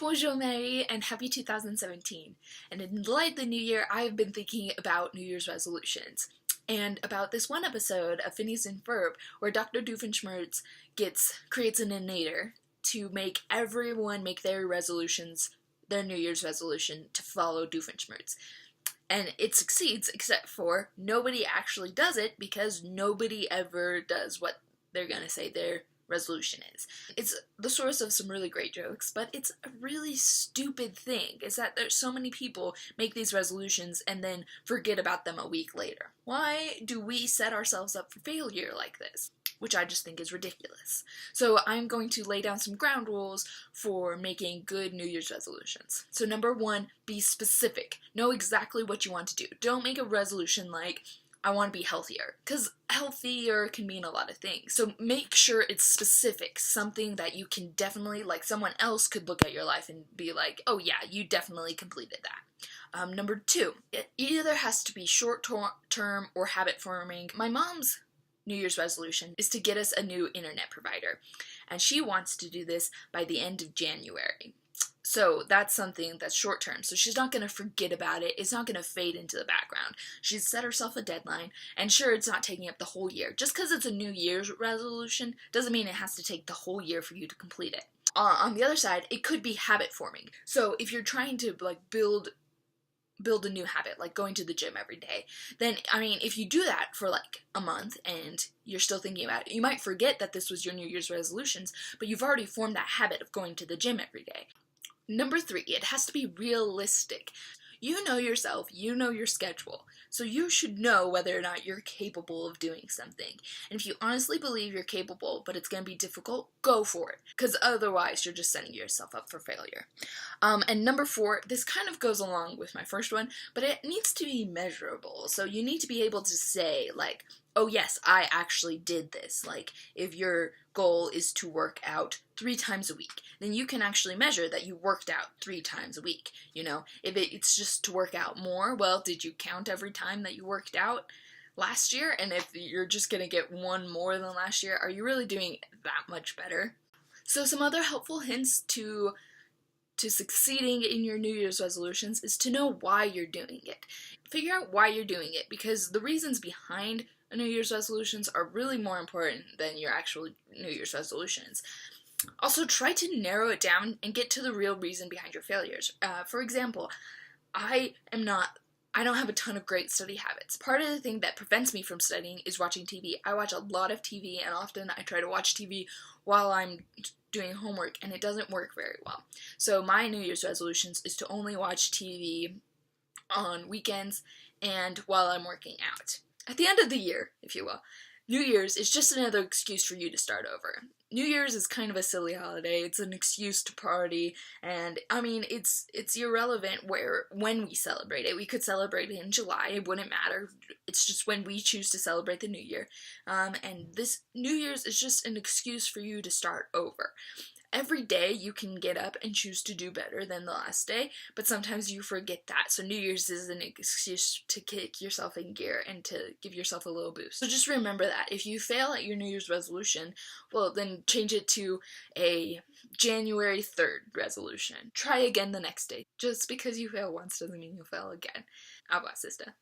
Bonjour Mary and happy 2017. And in light of the new year, I have been thinking about New Year's resolutions. And about this one episode of Phineas and Ferb where Dr. Doofenshmirtz creates an innator to make everyone make their resolutions, their New Year's resolution to follow Doofenshmirtz. And it succeeds, except for nobody actually does it because nobody ever does what they're gonna say their resolution is. It's the source of some really great jokes, but it's a really stupid thing, is that there's so many people make these resolutions and then forget about them a week later. Why do we set ourselves up for failure like this? Which I just think is ridiculous. So I'm going to lay down some ground rules for making good New Year's resolutions. So number one, be specific. Know exactly what you want to do. Don't make a resolution like, I want to be healthier, because healthier can mean a lot of things. So make sure it's specific, something that you can definitely, like someone else could look at your life and be like, oh yeah, you definitely completed that. Number two, it either has to be short-term or habit-forming. My mom's New Year's resolution is to get us a new internet provider, and she wants to do this by the end of January. So that's something that's short term. So she's not going to forget about it. It's not going to fade into the background. She's set herself a deadline, and sure, it's not taking up the whole year. Just because it's a New Year's resolution doesn't mean it has to take the whole year for you to complete it. On the other side, it could be habit forming. So if you're trying to build a new habit, like going to the gym every day, then, if you do that for a month and you're still thinking about it, you might forget that this was your New Year's resolutions, but you've already formed that habit of going to the gym every day. Number three, it has to be realistic. You know yourself, you know your schedule, so you should know whether or not you're capable of doing something. And if you honestly believe you're capable, but it's going to be difficult, go for it, because otherwise you're just setting yourself up for failure. And number four, this kind of goes along with my first one, but it needs to be measurable. So you need to be able to say, oh yes, I actually did this. If your goal is to work out 3 times a week, then you can actually measure that you worked out 3 times a week. If it's just to work out more, well, did you count every time that you worked out last year? And if you're just gonna get one more than last year, are you really doing that much better? So some other helpful hints to succeeding in your New Year's resolutions is to know why you're doing it. Figure out why you're doing it, because the reasons behind New Year's resolutions are really more important than your actual New Year's resolutions. Also, try to narrow it down and get to the real reason behind your failures. For example, I don't have a ton of great study habits. Part of the thing that prevents me from studying is watching TV. I watch a lot of TV, and often I try to watch TV while I'm doing homework, and it doesn't work very well. So my New Year's resolutions is to only watch TV on weekends and while I'm working out. At the end of the year, if you will, New Year's is just another excuse for you to start over. New Year's is kind of a silly holiday. It's an excuse to party, and it's irrelevant when we celebrate it. We could celebrate it in July, it wouldn't matter. It's just when we choose to celebrate the new year. And this New Year's is just an excuse for you to start over. Every day you can get up and choose to do better than the last day, but sometimes you forget that. So New Year's is an excuse to kick yourself in gear and to give yourself a little boost. So just remember that. If you fail at your New Year's resolution, well, then change it to a January 3rd resolution. Try again the next day. Just because you fail once doesn't mean you'll fail again. Au revoir, sister.